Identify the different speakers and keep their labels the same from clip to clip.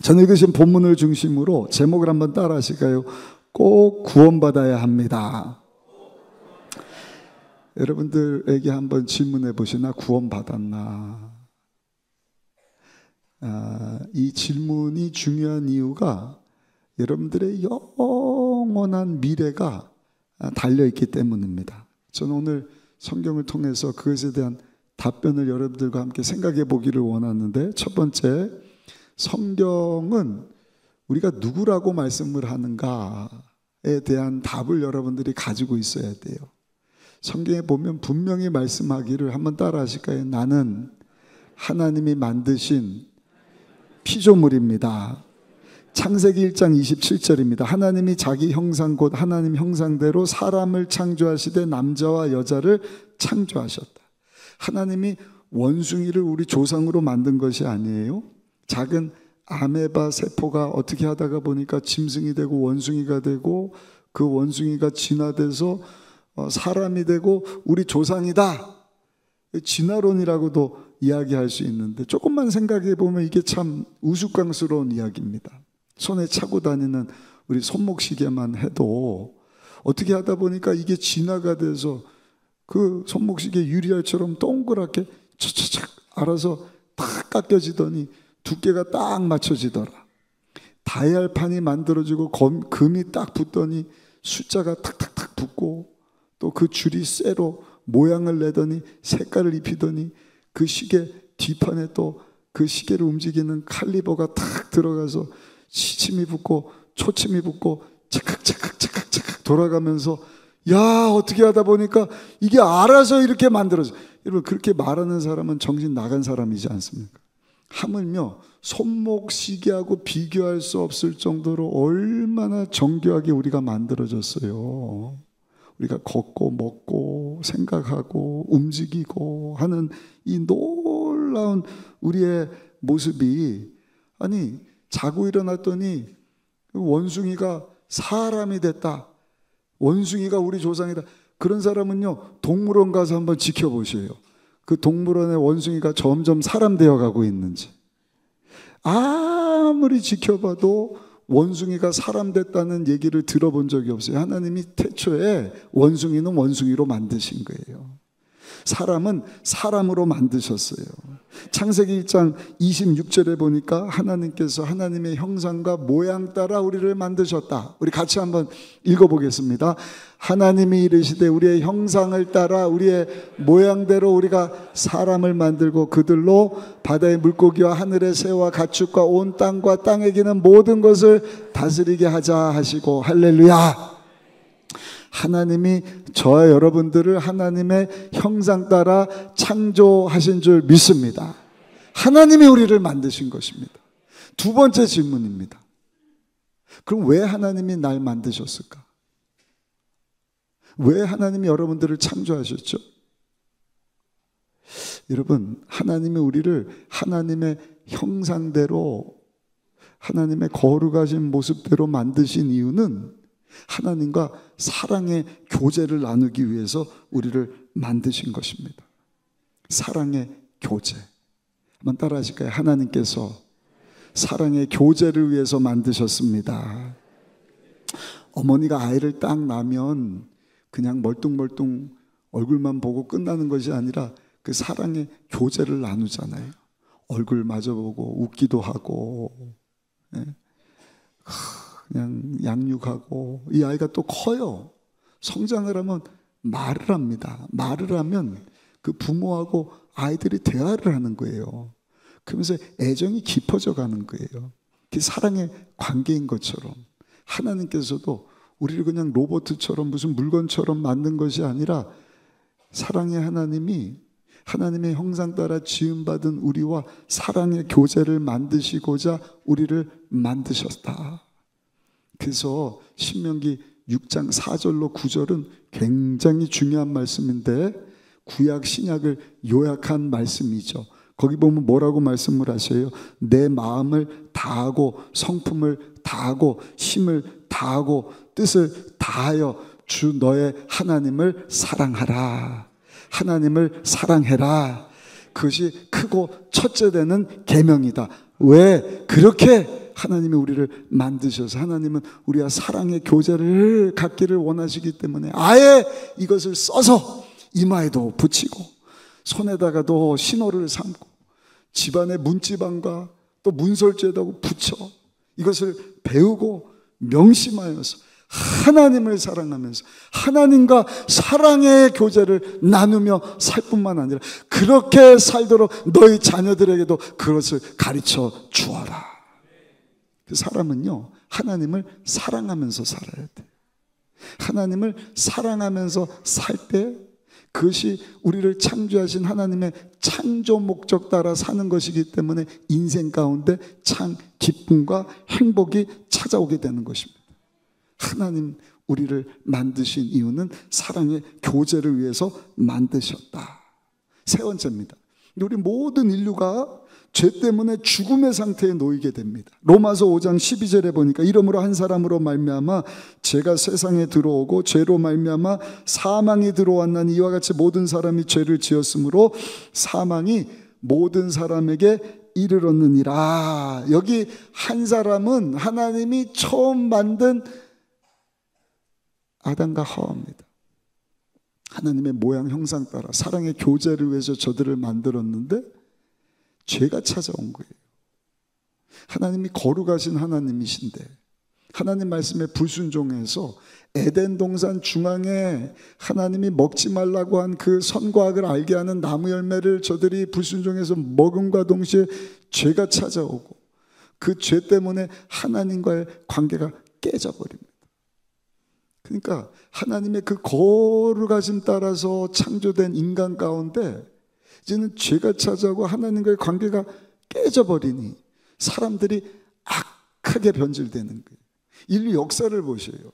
Speaker 1: 전 읽으신 본문을 중심으로 제목을 한번 따라 하실까요? 꼭 구원받아야 합니다. 여러분들에게 한번 질문해 보시나? 구원받았나? 이 질문이 중요한 이유가 여러분들의 영원한 미래가 달려있기 때문입니다. 저는 오늘 성경을 통해서 그것에 대한 답변을 여러분들과 함께 생각해 보기를 원하는데, 첫 번째, 성경은 우리가 누구라고 말씀을 하는가에 대한 답을 여러분들이 가지고 있어야 돼요. 성경에 보면 분명히 말씀하기를, 한번 따라 하실까요? 나는 하나님이 만드신 피조물입니다. 창세기 1장 27절입니다. 하나님이 자기 형상 곧 하나님 형상대로 사람을 창조하시되 남자와 여자를 창조하셨다. 하나님이 원숭이를 우리 조상으로 만든 것이 아니에요. 작은 아메바 세포가 어떻게 하다가 보니까 짐승이 되고 원숭이가 되고, 그 원숭이가 진화돼서 사람이 되고 우리 조상이다. 진화론이라고도 이야기할 수 있는데, 조금만 생각해 보면 이게 참 우스꽝스러운 이야기입니다. 손에 차고 다니는 우리 손목시계만 해도 어떻게 하다 보니까 이게 진화가 돼서 그 손목시계 유리알처럼 동그랗게 차차착 알아서 딱 깎여지더니 두께가 딱 맞춰지더라. 다이얼판이 만들어지고 금이 딱 붙더니 숫자가 탁탁탁 붙고, 또 그 줄이 쇠로 모양을 내더니 색깔을 입히더니 그 시계 뒷판에 또 그 시계를 움직이는 칼리버가 탁 들어가서 시침이 붙고 초침이 붙고 착각착각착각착각 돌아가면서, 야, 어떻게 하다 보니까 이게 알아서 이렇게 만들어져. 여러분, 그렇게 말하는 사람은 정신 나간 사람이지 않습니까? 하물며 손목시계하고 비교할 수 없을 정도로 얼마나 정교하게 우리가 만들어졌어요. 우리가 걷고 먹고 생각하고 움직이고 하는 이 놀라운 우리의 모습이, 아니 자고 일어났더니 원숭이가 사람이 됐다, 원숭이가 우리 조상이다. 그런 사람은요, 동물원 가서 한번 지켜보세요. 그 동물원의 원숭이가 점점 사람 되어가고 있는지. 아무리 지켜봐도 원숭이가 사람 됐다는 얘기를 들어본 적이 없어요. 하나님이 태초에 원숭이는 원숭이로 만드신 거예요. 사람은 사람으로 만드셨어요. 창세기 1장 26절에 보니까 하나님께서 하나님의 형상과 모양 따라 우리를 만드셨다. 우리 같이 한번 읽어보겠습니다. 하나님이 이르시되 우리의 형상을 따라 우리의 모양대로 우리가 사람을 만들고 그들로 바다의 물고기와 하늘의 새와 가축과 온 땅과 땅에 기는 모든 것을 다스리게 하자 하시고. 할렐루야. 하나님이 저와 여러분들을 하나님의 형상 따라 창조하신 줄 믿습니다. 하나님이 우리를 만드신 것입니다. 두 번째 질문입니다. 그럼 왜 하나님이 날 만드셨을까? 왜 하나님이 여러분들을 창조하셨죠? 여러분, 하나님이 우리를 하나님의 형상대로, 하나님의 거룩하신 모습대로 만드신 이유는 하나님과 사랑의 교제를 나누기 위해서 우리를 만드신 것입니다. 사랑의 교제. 한번 따라 하실까요? 하나님께서 사랑의 교제를 위해서 만드셨습니다. 어머니가 아이를 딱 낳으면 그냥 멀뚱멀뚱 얼굴만 보고 끝나는 것이 아니라 그 사랑의 교제를 나누잖아요. 얼굴 마주보고 웃기도 하고, 그냥 양육하고. 이 아이가 또 커요. 성장을 하면 말을 합니다. 말을 하면 그 부모하고 아이들이 대화를 하는 거예요. 그러면서 애정이 깊어져 가는 거예요. 그게 사랑의 관계인 것처럼 하나님께서도 우리를 그냥 로봇처럼 무슨 물건처럼 만든 것이 아니라, 사랑의 하나님이 하나님의 형상 따라 지음받은 우리와 사랑의 교제를 만드시고자 우리를 만드셨다. 그래서 신명기 6장 4절로 9절은 굉장히 중요한 말씀인데, 구약 신약을 요약한 말씀이죠. 거기 보면 뭐라고 말씀을 하셔요? 내 마음을 다하고 성품을 다하고 힘을 다하고 뜻을 다하여 주 너의 하나님을 사랑하라. 하나님을 사랑해라. 그것이 크고 첫째 되는 계명이다. 왜 그렇게 하나님이 우리를 만드셔서 하나님은 우리와 사랑의 교제를 갖기를 원하시기 때문에 아예 이것을 써서 이마에도 붙이고 손에다가도 신호를 삼고 집안의 문지방과 또 문설주에다가 붙여 이것을 배우고 명심하여서 하나님을 사랑하면서 하나님과 사랑의 교제를 나누며 살 뿐만 아니라 그렇게 살도록 너희 자녀들에게도 그것을 가르쳐 주어라. 그 사람은요, 하나님을 사랑하면서 살아야 돼. 하나님을 사랑하면서 살 때 그것이 우리를 창조하신 하나님의 창조 목적 따라 사는 것이기 때문에 인생 가운데 참 기쁨과 행복이 찾아오게 되는 것입니다. 하나님 우리를 만드신 이유는 사랑의 교제를 위해서 만드셨다. 세 번째입니다. 우리 모든 인류가 죄 때문에 죽음의 상태에 놓이게 됩니다. 로마서 5장 12절에 보니까 이러므로 한 사람으로 말미암아 죄가 세상에 들어오고 죄로 말미암아 사망이 들어왔나니 이와 같이 모든 사람이 죄를 지었으므로 사망이 모든 사람에게 이르렀느니라. 여기 한 사람은 하나님이 처음 만든 아담과 하와입니다. 하나님의 모양 형상 따라 사랑의 교제를 위해서 저들을 만들었는데 죄가 찾아온 거예요. 하나님이 거룩하신 하나님이신데 하나님 말씀에 불순종해서 에덴 동산 중앙에 하나님이 먹지 말라고 한 그 선과 악을 알게 하는 나무 열매를 저들이 불순종해서 먹음과 동시에 죄가 찾아오고 그 죄 때문에 하나님과의 관계가 깨져버립니다. 그러니까 하나님의 그 거룩하심 따라서 창조된 인간 가운데 이제는 죄가 찾아오고 하나님과의 관계가 깨져버리니 사람들이 악하게 변질되는 거예요. 인류 역사를 보셔요.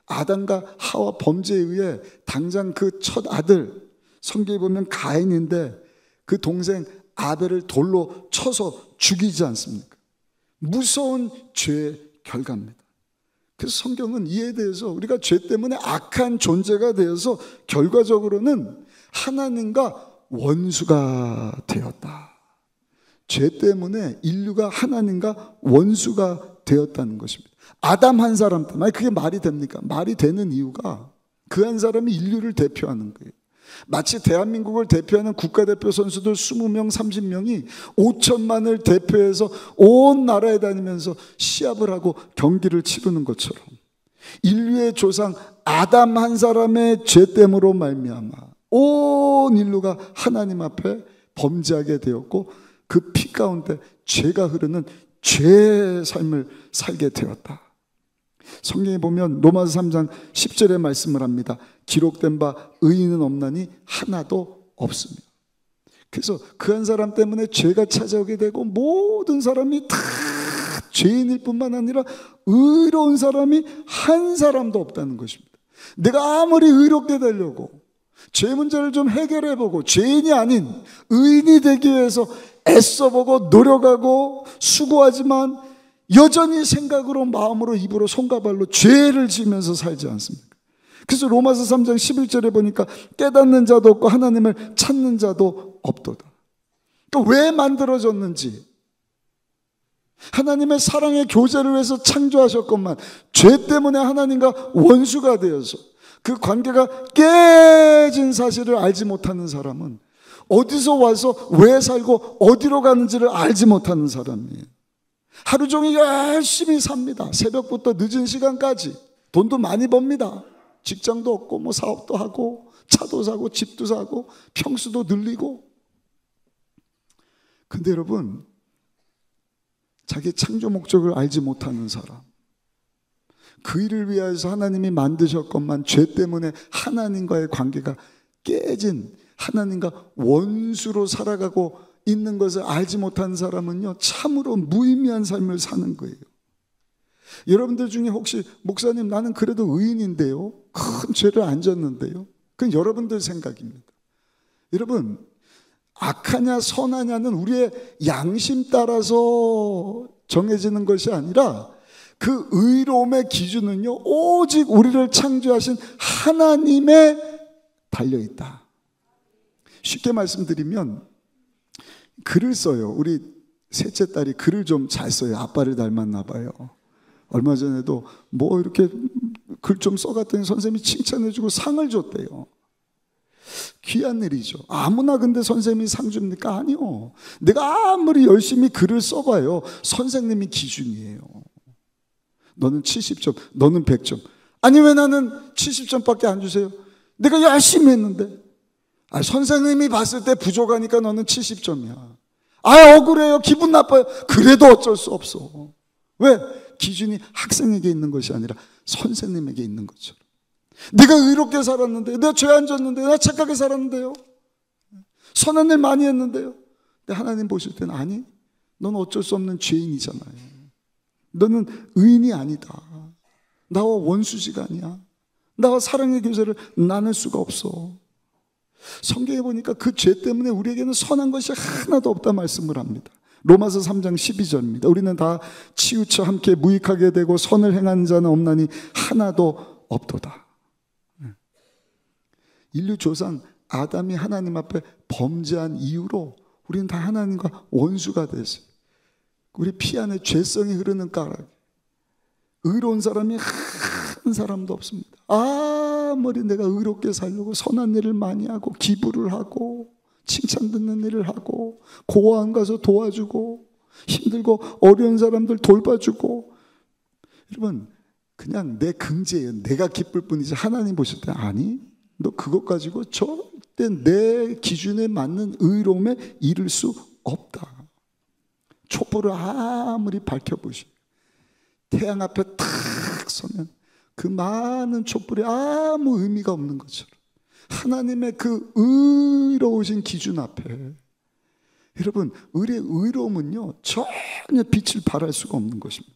Speaker 1: 아담과 하와 범죄에 의해 당장 그 첫 아들, 성경에 보면 가인인데 그 동생 아벨을 돌로 쳐서 죽이지 않습니까? 무서운 죄의 결과입니다. 그래서 성경은 이에 대해서 우리가 죄 때문에 악한 존재가 되어서 결과적으로는 하나님과 원수가 되었다. 죄 때문에 인류가 하나님과 원수가 되었다는 것입니다. 아담 한 사람 때문에 그게 말이 됩니까? 말이 되는 이유가 그 한 사람이 인류를 대표하는 거예요. 마치 대한민국을 대표하는 국가대표 선수들 20명, 30명이 5천만을 대표해서 온 나라에 다니면서 시합을 하고 경기를 치르는 것처럼 인류의 조상 아담 한 사람의 죄 때문으로 말미암아 온 인류가 하나님 앞에 범죄하게 되었고 그 피 가운데 죄가 흐르는 죄의 삶을 살게 되었다. 성경에 보면 로마서 3장 10절에 말씀을 합니다. 기록된 바 의인은 없나니 하나도 없습니다. 그래서 그 한 사람 때문에 죄가 찾아오게 되고 모든 사람이 다 죄인일 뿐만 아니라 의로운 사람이 한 사람도 없다는 것입니다. 내가 아무리 의롭게 되려고 죄 문제를 좀 해결해보고 죄인이 아닌 의인이 되기 위해서 애써보고 노력하고 수고하지만 여전히 생각으로 마음으로 입으로 손과 발로 죄를 지으면서 살지 않습니까? 그래서 로마서 3장 11절에 보니까 깨닫는 자도 없고 하나님을 찾는 자도 없도다. 그러니까 왜 만들어졌는지 하나님의 사랑의 교제를 위해서 창조하셨건만 죄 때문에 하나님과 원수가 되어서 그 관계가 깨진 사실을 알지 못하는 사람은 어디서 와서 왜 살고 어디로 가는지를 알지 못하는 사람이에요. 하루 종일 열심히 삽니다. 새벽부터 늦은 시간까지 돈도 많이 법니다. 직장도 없고 뭐 사업도 하고 차도 사고 집도 사고 평수도 늘리고. 근데 여러분, 자기 창조 목적을 알지 못하는 사람, 그 일을 위하여서 하나님이 만드셨건만 죄 때문에 하나님과의 관계가 깨진 하나님과 원수로 살아가고 있는 것을 알지 못하는 사람은요, 참으로 무의미한 삶을 사는 거예요. 여러분들 중에 혹시 목사님 나는 그래도 의인인데요, 큰 죄를 안 졌는데요, 그건 여러분들 생각입니다. 여러분, 악하냐 선하냐는 우리의 양심 따라서 정해지는 것이 아니라 그 의로움의 기준은요, 오직 우리를 창조하신 하나님에 달려있다. 쉽게 말씀드리면 글을 써요. 우리 셋째 딸이 글을 좀 잘 써요. 아빠를 닮았나 봐요. 얼마 전에도 뭐 이렇게 글 좀 써갔더니 선생님이 칭찬해주고 상을 줬대요. 귀한 일이죠. 아무나 근데 선생님이 상 줍니까? 아니요. 내가 아무리 열심히 글을 써봐요. 선생님이 기준이에요. 너는 70점, 너는 100점. 아니 왜 나는 70점밖에 안 주세요? 내가 열심히 했는데. 선생님이 봤을 때 부족하니까 너는 70점이야. 억울해요. 기분 나빠요. 그래도 어쩔 수 없어. 왜? 기준이 학생에게 있는 것이 아니라 선생님에게 있는 것처럼. 내가 의롭게 살았는데, 내가 죄 안 졌는데, 내가 착하게 살았는데요, 선한 일 많이 했는데요. 근데 하나님 보실 때는 아니, 넌 어쩔 수 없는 죄인이잖아요. 너는 의인이 아니다. 나와 원수지가 아니야. 나와 사랑의 교제를 나눌 수가 없어. 성경에 보니까 그 죄 때문에 우리에게는 선한 것이 하나도 없다 말씀을 합니다. 로마서 3장 12절입니다. 우리는 다 치우쳐 함께 무익하게 되고 선을 행하는 자는 없나니 하나도 없도다. 인류 조상 아담이 하나님 앞에 범죄한 이유로 우리는 다 하나님과 원수가 됐어요. 우리 피 안에 죄성이 흐르는 까닭. 의로운 사람이 한 사람도 없습니다. 아무리 내가 의롭게 살려고 선한 일을 많이 하고 기부를 하고 칭찬 듣는 일을 하고 고아원 가서 도와주고 힘들고 어려운 사람들 돌봐주고, 여러분 그냥 내 긍지예요. 내가 기쁠 뿐이지 하나님 보실 때 아니, 너 그것 가지고 절대 내 기준에 맞는 의로움에 이를 수 없다. 촛불을 아무리 밝혀보시고 태양 앞에 탁 서면 그 많은 촛불이 아무 의미가 없는 것처럼 하나님의 그 의로우신 기준 앞에, 여러분 우리의 의로움은요 전혀 빛을 발할 수가 없는 것입니다.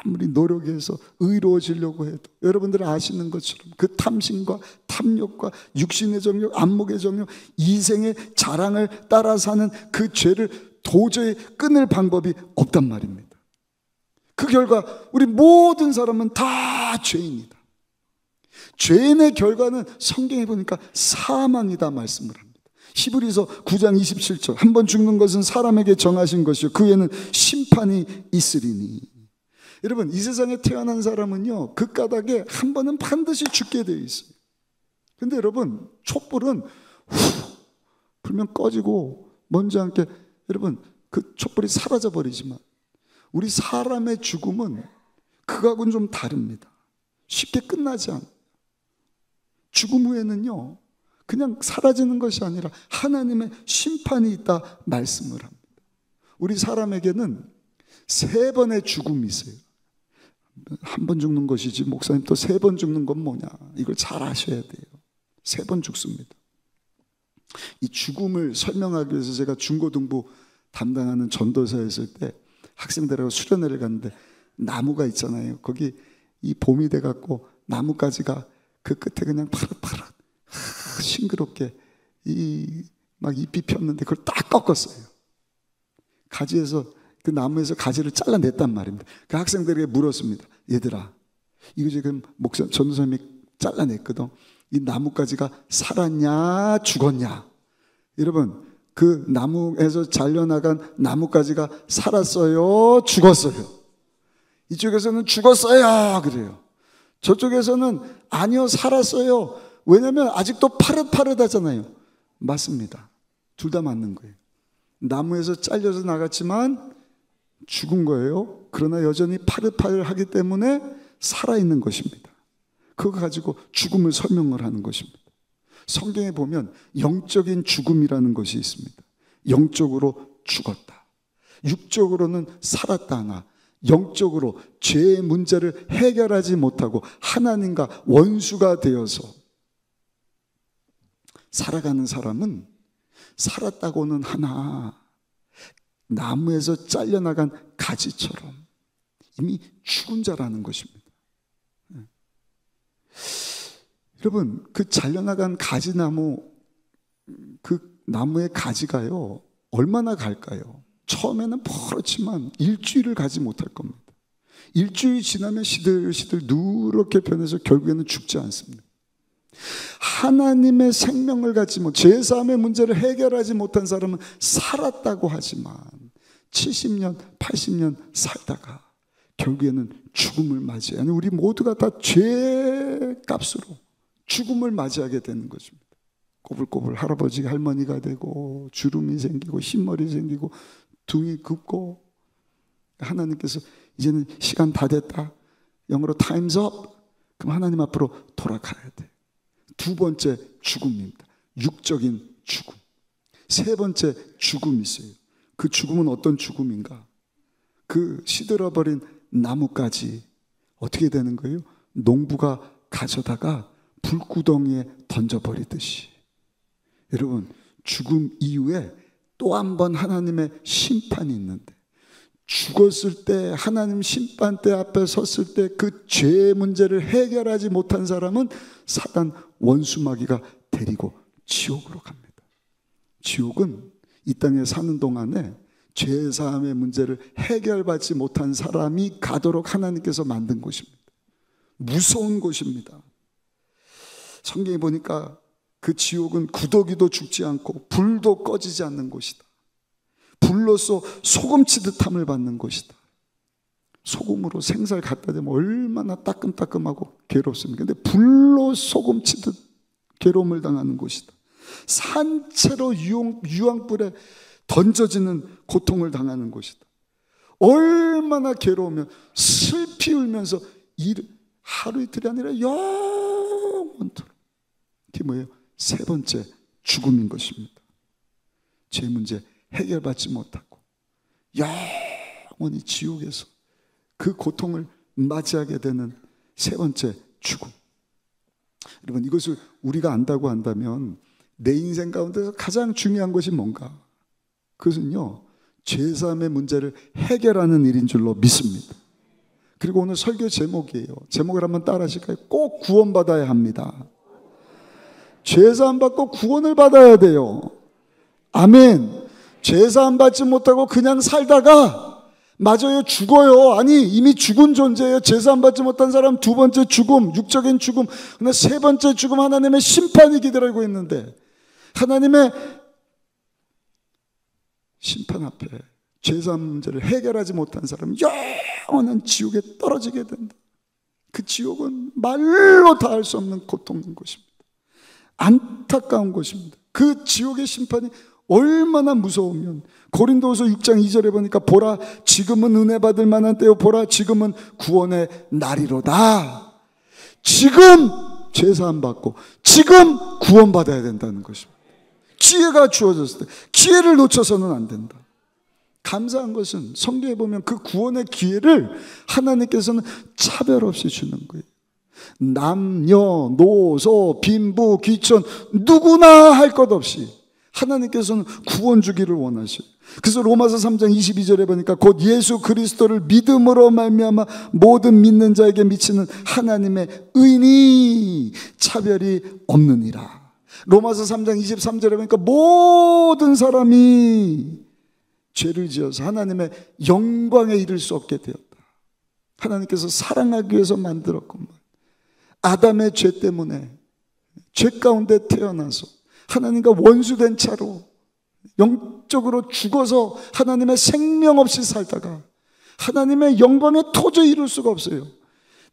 Speaker 1: 아무리 노력해서 의로워지려고 해도 여러분들 아시는 것처럼 그 탐심과 탐욕과 육신의 정욕, 안목의 정욕, 이생의 자랑을 따라 사는 그 죄를 도저히 끊을 방법이 없단 말입니다. 그 결과 우리 모든 사람은 다 죄인이다. 죄인의 결과는 성경에 보니까 사망이다 말씀을 합니다. 히브리서 9장 27절, 한 번 죽는 것은 사람에게 정하신 것이요 그 후에는 심판이 있으리니. 여러분 이 세상에 태어난 사람은요 그 까닭에 한 번은 반드시 죽게 되어 있어요. 근데 여러분 촛불은 불면 꺼지고 먼지 않게, 여러분 그 촛불이 사라져 버리지만 우리 사람의 죽음은 그거하고는 좀 다릅니다. 쉽게 끝나지 않아요. 죽음 후에는요 그냥 사라지는 것이 아니라 하나님의 심판이 있다 말씀을 합니다. 우리 사람에게는 3번의 죽음이 있어요. 한 번 죽는 것이지 목사님 또 3번 죽는 건 뭐냐, 이걸 잘 아셔야 돼요. 3번 죽습니다. 이 죽음을 설명하기 위해서 제가 중고등부 담당하는 전도사였을 때 학생들하고 수련회를 갔는데 나무가 있잖아요. 거기 이 봄이 돼갖고 나뭇가지가 그 끝에 그냥 파릇파릇 싱그럽게 막 잎이 폈는데 그걸 딱 꺾었어요. 가지에서 그 나무에서 가지를 잘라냈단 말입니다. 그 학생들에게 물었습니다. 얘들아, 이거 지금 목사 전도사님이 잘라냈거든. 이 나뭇가지가 살았냐 죽었냐? 여러분 그 나무에서 잘려나간 나뭇가지가 살았어요 죽었어요? 이쪽에서는 죽었어요 그래요. 저쪽에서는 아니요 살았어요. 왜냐하면 아직도 파릇파릇하잖아요. 맞습니다. 둘 다 맞는 거예요. 나무에서 잘려서 나갔지만 죽은 거예요. 그러나 여전히 파릇파릇하기 때문에 살아있는 것입니다. 그거 가지고 죽음을 설명을 하는 것입니다. 성경에 보면 영적인 죽음이라는 것이 있습니다. 영적으로 죽었다. 육적으로는 살았다 하나 영적으로 죄의 문제를 해결하지 못하고 하나님과 원수가 되어서 살아가는 사람은 살았다고는 하나 나무에서 잘려나간 가지처럼 이미 죽은 자라는 것입니다. 여러분 그 잘려나간 가지나무, 그 나무의 가지가요 얼마나 갈까요? 처음에는 퍼렇지만 일주일을 가지 못할 겁니다. 일주일 지나면 시들시들 누렇게 변해서 결국에는 죽지 않습니다. 하나님의 생명을 갖지 못, 죄사함의 문제를 해결하지 못한 사람은 살았다고 하지만 70년, 80년 살다가 결국에는 죽음을 맞이해. 아니, 우리 모두가 다 죄값으로 죽음을 맞이하게 되는 것입니다. 꼬불꼬불 할아버지 할머니가 되고 주름이 생기고 흰머리 생기고 둥이 긋고, 하나님께서 이제는 시간 다 됐다, 영어로 time's up, 그럼 하나님 앞으로 돌아가야 돼. 두 번째 죽음입니다. 육적인 죽음. 세 번째 죽음이 있어요. 그 죽음은 어떤 죽음인가? 그 시들어버린 나뭇가지 어떻게 되는 거예요? 농부가 가져다가 불구덩이에 던져버리듯이. 여러분, 죽음 이후에 또 한 번 하나님의 심판이 있는데, 죽었을 때 하나님 심판대 앞에 섰을 때 그 죄의 문제를 해결하지 못한 사람은 사단 원수마귀가 데리고 지옥으로 갑니다. 지옥은 이 땅에 사는 동안에 죄사함의 문제를 해결받지 못한 사람이 가도록 하나님께서 만든 곳입니다. 무서운 곳입니다. 성경에 보니까 그 지옥은 구더기도 죽지 않고 불도 꺼지지 않는 곳이다. 불로써 소금치듯함을 받는 곳이다. 소금으로 생살 갖다 대면 얼마나 따끔따끔하고 괴롭습니까? 근데 불로 소금치듯 괴로움을 당하는 곳이다. 산채로 유황불에 던져지는 고통을 당하는 곳이다. 얼마나 괴로우면 슬피 울면서 하루 이틀이 아니라 영원토록. 그게 뭐예요? 세 번째 죽음인 것입니다. 죄 문제 해결받지 못하고 영원히 지옥에서 그 고통을 맞이하게 되는 세 번째 죽음. 여러분, 이것을 우리가 안다고 한다면 내 인생 가운데서 가장 중요한 것이 뭔가? 그것은요, 죄사함의 문제를 해결하는 일인 줄로 믿습니다. 그리고 오늘 설교 제목이에요. 제목을 한번 따라 하실까요? 꼭 구원받아야 합니다. 죄사함 받고 구원을 받아야 돼요. 아멘. 죄사함 받지 못하고 그냥 살다가 맞아요, 죽어요. 아니, 이미 죽은 존재예요. 죄사함 받지 못한 사람. 두 번째 죽음, 육적인 죽음. 근데 세 번째 죽음, 하나님의 심판이 기다리고 있는데, 하나님의 심판 앞에 죄사함 문제를 해결하지 못한 사람은 영원한 지옥에 떨어지게 된다. 그 지옥은 말로 다 할 수 없는 고통인 것입니다. 안타까운 것입니다. 그 지옥의 심판이 얼마나 무서우면, 고린도후서 6장 2절에 보니까 보라 지금은 은혜 받을 만한 때요, 보라 지금은 구원의 날이로다. 지금 죄사함 받고 지금 구원받아야 된다는 것입니다. 기회가 주어졌을 때 기회를 놓쳐서는 안 된다. 감사한 것은 성경에 보면 그 구원의 기회를 하나님께서는 차별 없이 주는 거예요. 남녀, 노소, 빈부, 귀천 누구나 할 것 없이 하나님께서는 구원 주기를 원하셔요. 그래서 로마서 3장 22절에 보니까 곧 예수 그리스도를 믿음으로 말미암아 모든 믿는 자에게 미치는 하나님의 의니 차별이 없느니라. 로마서 3장 23절에 보니까 모든 사람이 죄를 지어서 하나님의 영광에 이를 수 없게 되었다. 하나님께서 사랑하기 위해서 만들었건만 아담의 죄 때문에 죄 가운데 태어나서 하나님과 원수된 차로 영적으로 죽어서 하나님의 생명 없이 살다가 하나님의 영광에 도저히 이룰 수가 없어요.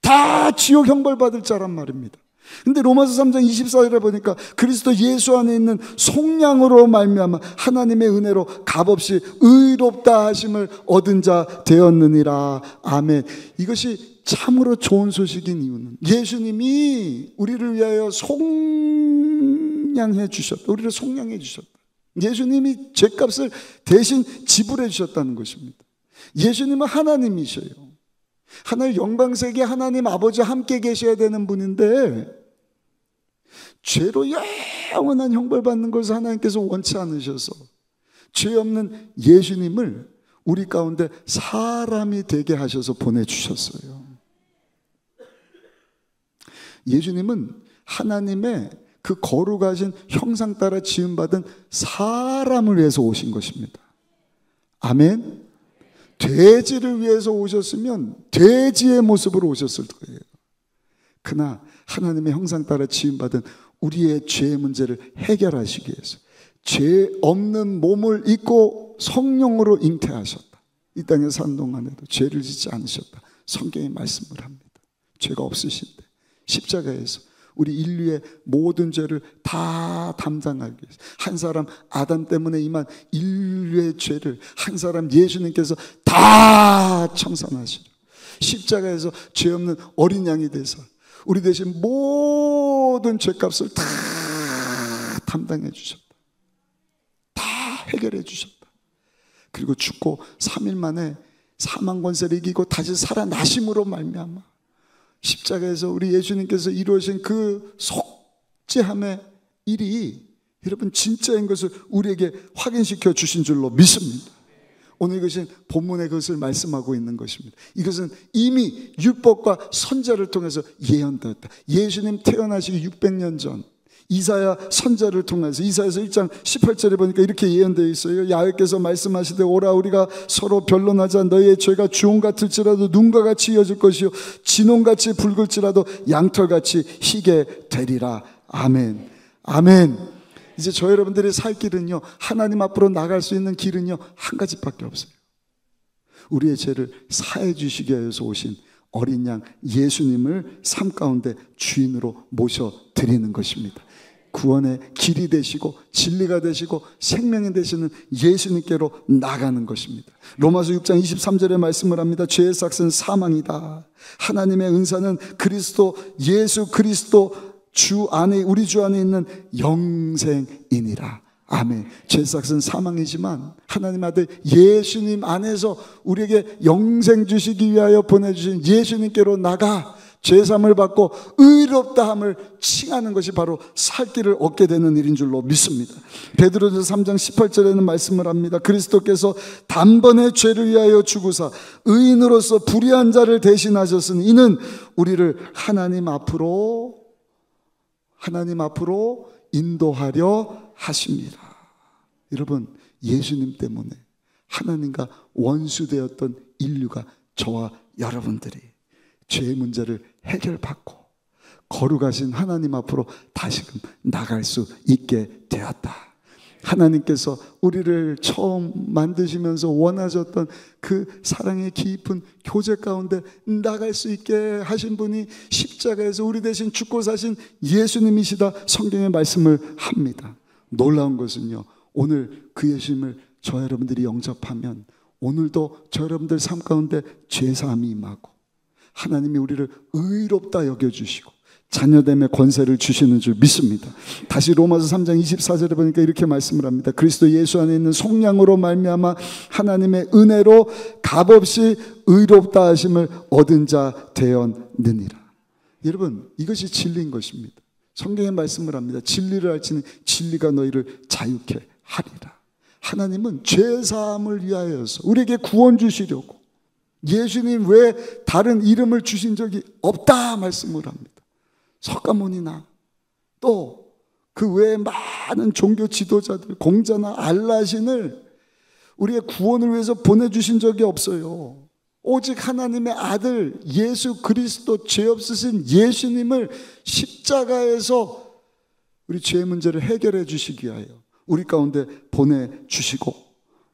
Speaker 1: 다 지옥 형벌 받을 자란 말입니다. 근데 로마서 3장 24절에 보니까 그리스도 예수 안에 있는 속량으로 말미암아 하나님의 은혜로 값없이 의롭다 하심을 얻은 자 되었느니라. 아멘. 이것이 참으로 좋은 소식인 이유는 예수님이 우리를 위하여 속량해 주셨다. 우리를 속량해 주셨다. 예수님이 죄값을 대신 지불해 주셨다는 것입니다. 예수님은 하나님이셔요. 하늘 영광세계 하나님 아버지와 함께 계셔야 되는 분인데 죄로 영원한 형벌 받는 것을 하나님께서 원치 않으셔서 죄 없는 예수님을 우리 가운데 사람이 되게 하셔서 보내주셨어요. 예수님은 하나님의 그 거룩하신 형상 따라 지음받은 사람을 위해서 오신 것입니다. 아멘. 돼지를 위해서 오셨으면 돼지의 모습으로 오셨을 거예요. 그러나 하나님의 형상 따라 지음받은 우리의 죄의 문제를 해결하시기 위해서 죄 없는 몸을 입고 성령으로 잉태하셨다. 이 땅에 사는 동안에도 죄를 짓지 않으셨다. 성경이 말씀을 합니다. 죄가 없으신데 십자가에서 우리 인류의 모든 죄를 다 담당하기 위해서 한 사람 아담 때문에 임한 인류의 죄를 한 사람 예수님께서 다 청산하시려 십자가에서 죄 없는 어린 양이 되사 우리 대신 모든 죄값을 다 담당해 주셨다. 다 해결해 주셨다. 그리고 죽고 3일 만에 사망 권세를 이기고 다시 살아나심으로 말미암아 십자가에서 우리 예수님께서 이루어진 그 속죄함의 일이 여러분 진짜인 것을 우리에게 확인시켜 주신 줄로 믿습니다. 오늘 이것은 본문의 것을 말씀하고 있는 것입니다. 이것은 이미 율법과 선자를 통해서 예언되었다. 예수님 태어나시기 600년 전 이사야 선자를 통해서 이사야서 1장 18절에 보니까 이렇게 예언되어 있어요. 야훼께서 말씀하시되 오라 우리가 서로 변론하자. 너희의 죄가 주홍 같을지라도 눈과 같이 이어질 것이요 진홍같이 붉을지라도 양털같이 희게 되리라. 아멘. 아멘. 이제 저 여러분들의 살 길은요, 하나님 앞으로 나갈 수 있는 길은요 한 가지밖에 없어요. 우리의 죄를 사해 주시기 위해서 오신 어린 양 예수님을 삶 가운데 주인으로 모셔드리는 것입니다. 구원의 길이 되시고 진리가 되시고 생명이 되시는 예수님께로 나가는 것입니다. 로마서 6장 23절에 말씀을 합니다. 죄의 삭은 사망이다. 하나님의 은사는 그리스도 예수 그리스도 주 안에 우리 주 안에 있는 영생이니라. 아멘. 죄의 삭은 사망이지만 하나님 아들 예수님 안에서 우리에게 영생 주시기 위하여 보내주신 예수님께로 나가 죄사함을 받고 의롭다함을 칭하는 것이 바로 살 길을 얻게 되는 일인 줄로 믿습니다. 베드로전서 3장 18절에는 말씀을 합니다. 그리스도께서 단번에 죄를 위하여 죽으사 의인으로서 불의한 자를 대신하셨으니 이는 우리를 하나님 앞으로 인도하려 하십니다. 여러분, 예수님 때문에 하나님과 원수되었던 인류가 저와 여러분들이 죄의 문제를 해결받고 거룩하신 하나님 앞으로 다시금 나갈 수 있게 되었다. 하나님께서 우리를 처음 만드시면서 원하셨던 그 사랑의 깊은 교제 가운데 나갈 수 있게 하신 분이 십자가에서 우리 대신 죽고 사신 예수님이시다. 성경의 말씀을 합니다. 놀라운 것은요, 오늘 그 예수님을 저 여러분들이 영접하면 오늘도 저 여러분들 삶 가운데 죄사함이 임하고 하나님이 우리를 의롭다 여겨주시고 자녀됨의 권세를 주시는 줄 믿습니다. 다시 로마서 3장 24절에 보니까 이렇게 말씀을 합니다. 그리스도 예수 안에 있는 속량으로 말미암아 하나님의 은혜로 값없이 의롭다 하심을 얻은 자 되었느니라. 여러분, 이것이 진리인 것입니다. 성경의 말씀을 합니다. 진리를 알지니 진리가 너희를 자유케 하리라. 하나님은 죄사함을 위하여서 우리에게 구원 주시려고 예수님 외에 다른 이름을 주신 적이 없다 말씀을 합니다. 석가모니나 또 그 외에 많은 종교 지도자들, 공자나 알라신을 우리의 구원을 위해서 보내주신 적이 없어요. 오직 하나님의 아들 예수 그리스도 죄 없으신 예수님을 십자가에서 우리 죄의 문제를 해결해 주시기 위하여 우리 가운데 보내주시고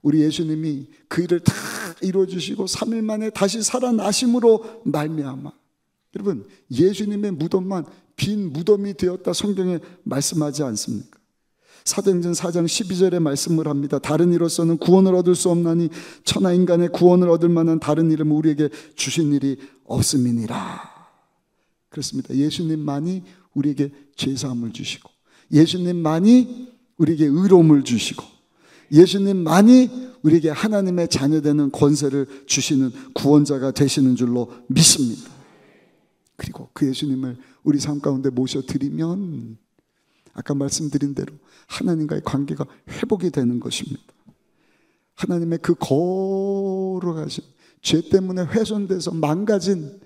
Speaker 1: 우리 예수님이 그 일을 다 이루어주시고 3일 만에 다시 살아나심으로 말미암아 여러분, 예수님의 무덤만 빈 무덤이 되었다 성경에 말씀하지 않습니까? 사도행전 4장 12절에 말씀을 합니다. 다른 이로서는 구원을 얻을 수 없나니 천하 인간의 구원을 얻을 만한 다른 이름을 우리에게 주신 일이 없음이니라. 그렇습니다. 예수님만이 우리에게 죄사함을 주시고 예수님만이 우리에게 의로움을 주시고 예수님만이 우리에게 하나님의 자녀되는 권세를 주시는 구원자가 되시는 줄로 믿습니다. 그리고 그 예수님을 우리 삶 가운데 모셔드리면 아까 말씀드린 대로 하나님과의 관계가 회복이 되는 것입니다. 하나님의 그 거룩하신 죄 때문에 훼손돼서 망가진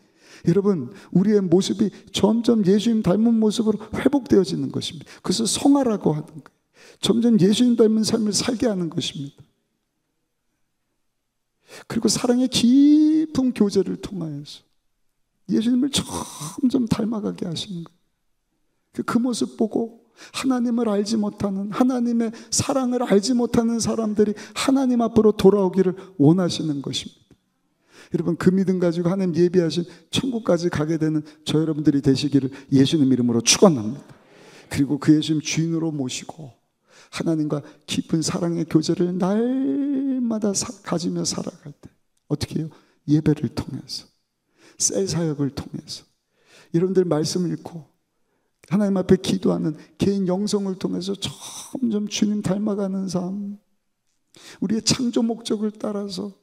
Speaker 1: 여러분 우리의 모습이 점점 예수님 닮은 모습으로 회복되어지는 것입니다. 그것을 성화라고 하는 거예요. 점점 예수님 닮은 삶을 살게 하는 것입니다. 그리고 사랑의 깊은 교제를 통하여서 예수님을 점점 닮아가게 하시는 거예요. 그 모습 보고 하나님을 알지 못하는, 하나님의 사랑을 알지 못하는 사람들이 하나님 앞으로 돌아오기를 원하시는 것입니다. 여러분, 그 믿음 가지고 하나님 예비하신 천국까지 가게 되는 저 여러분들이 되시기를 예수님 이름으로 축원합니다. 그리고 그 예수님 주인으로 모시고 하나님과 깊은 사랑의 교제를 날마다 가지며 살아갈 때 어떻게 해요? 예배를 통해서, 셀 사역을 통해서, 여러분들 말씀을 읽고 하나님 앞에 기도하는 개인 영성을 통해서 점점 주님 닮아가는 삶, 우리의 창조 목적을 따라서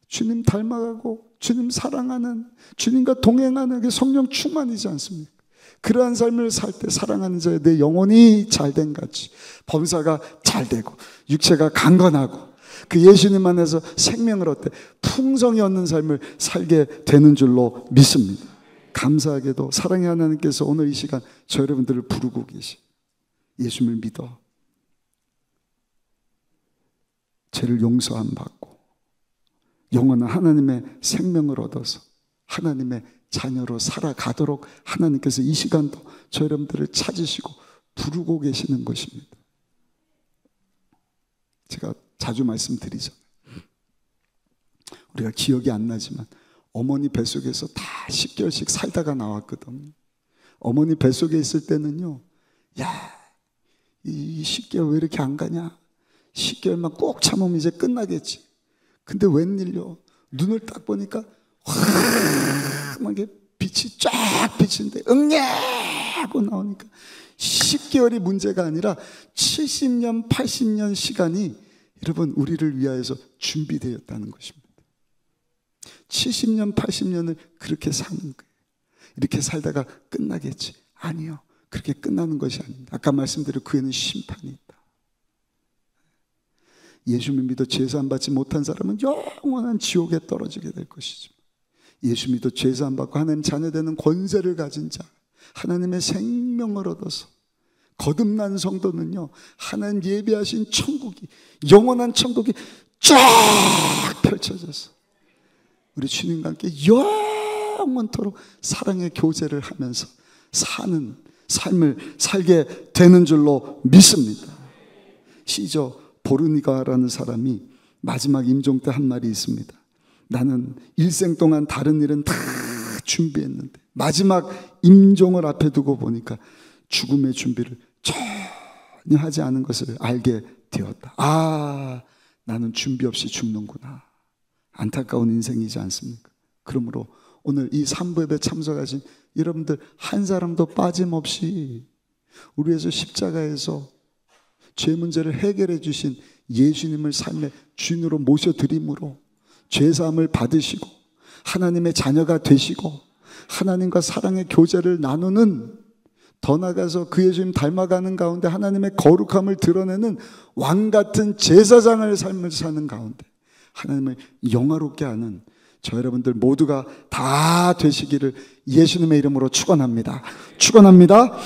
Speaker 1: 주님 닮아가고 주님 사랑하는, 주님과 동행하는 게 성령 충만이지 않습니까? 그러한 삶을 살 때 사랑하는 자의 내 영혼이 잘된 같이 범사가 잘되고 육체가 강건하고 그 예수님 안에서 생명을 얻되 풍성이 얻는 삶을 살게 되는 줄로 믿습니다. 감사하게도 사랑의 하나님께서 오늘 이 시간 저 여러분들을 부르고 계시, 예수님을 믿어 죄를 용서함 받고 영원한 하나님의 생명을 얻어서 하나님의 자녀로 살아가도록 하나님께서 이 시간도 저 여러분들을 찾으시고 부르고 계시는 것입니다. 제가 자주 말씀드리잖아요. 우리가 기억이 안 나지만 어머니 뱃속에서 다 10개월씩 살다가 나왔거든. 어머니 뱃속에 있을 때는요, 야, 이 10개월 왜 이렇게 안 가냐? 10개월만 꼭 참으면 이제 끝나겠지. 근데 웬일요? 눈을 딱 보니까 확하게 빛이 쫙 비치는데 응애 하고 나오니까 10개월이 문제가 아니라 70년, 80년 시간이 여러분 우리를 위하여서 준비되었다는 것입니다. 70년, 80년을 그렇게 사는 거예요. 이렇게 살다가 끝나겠지? 아니요. 그렇게 끝나는 것이 아닙니다. 아까 말씀드린 그 에는 심판이 있다. 예수를 믿어 제사 안 받지 못한 사람은 영원한 지옥에 떨어지게 될 것이죠. 예수 믿어 제사 안 받고 하나님 자녀되는 권세를 가진 자, 하나님의 생명을 얻어서 거듭난 성도는요, 하나님 예비하신 천국이, 영원한 천국이 쫙 펼쳐져서 우리 주님과 함께 영원토록 사랑의 교제를 하면서 사는 삶을 살게 되는 줄로 믿습니다. 시저 보르니가라는 사람이 마지막 임종 때 한 말이 있습니다. 나는 일생 동안 다른 일은 다 준비했는데 마지막 임종을 앞에 두고 보니까 죽음의 준비를 전혀 하지 않은 것을 알게 되었다. 아, 나는 준비 없이 죽는구나. 안타까운 인생이지 않습니까? 그러므로 오늘 이 3부 예배 참석하신 여러분들 한 사람도 빠짐없이 우리에서 십자가에서 죄 문제를 해결해 주신 예수님을 삶의 주인으로 모셔드림으로 죄사함을 받으시고 하나님의 자녀가 되시고 하나님과 사랑의 교제를 나누는, 더 나아가서 그 예수님 닮아가는 가운데 하나님의 거룩함을 드러내는 왕같은 제사장의 삶을 사는 가운데 하나님을 영화롭게 하는 저 여러분들 모두가 다 되시기를 예수님의 이름으로 축원합니다. 축원합니다.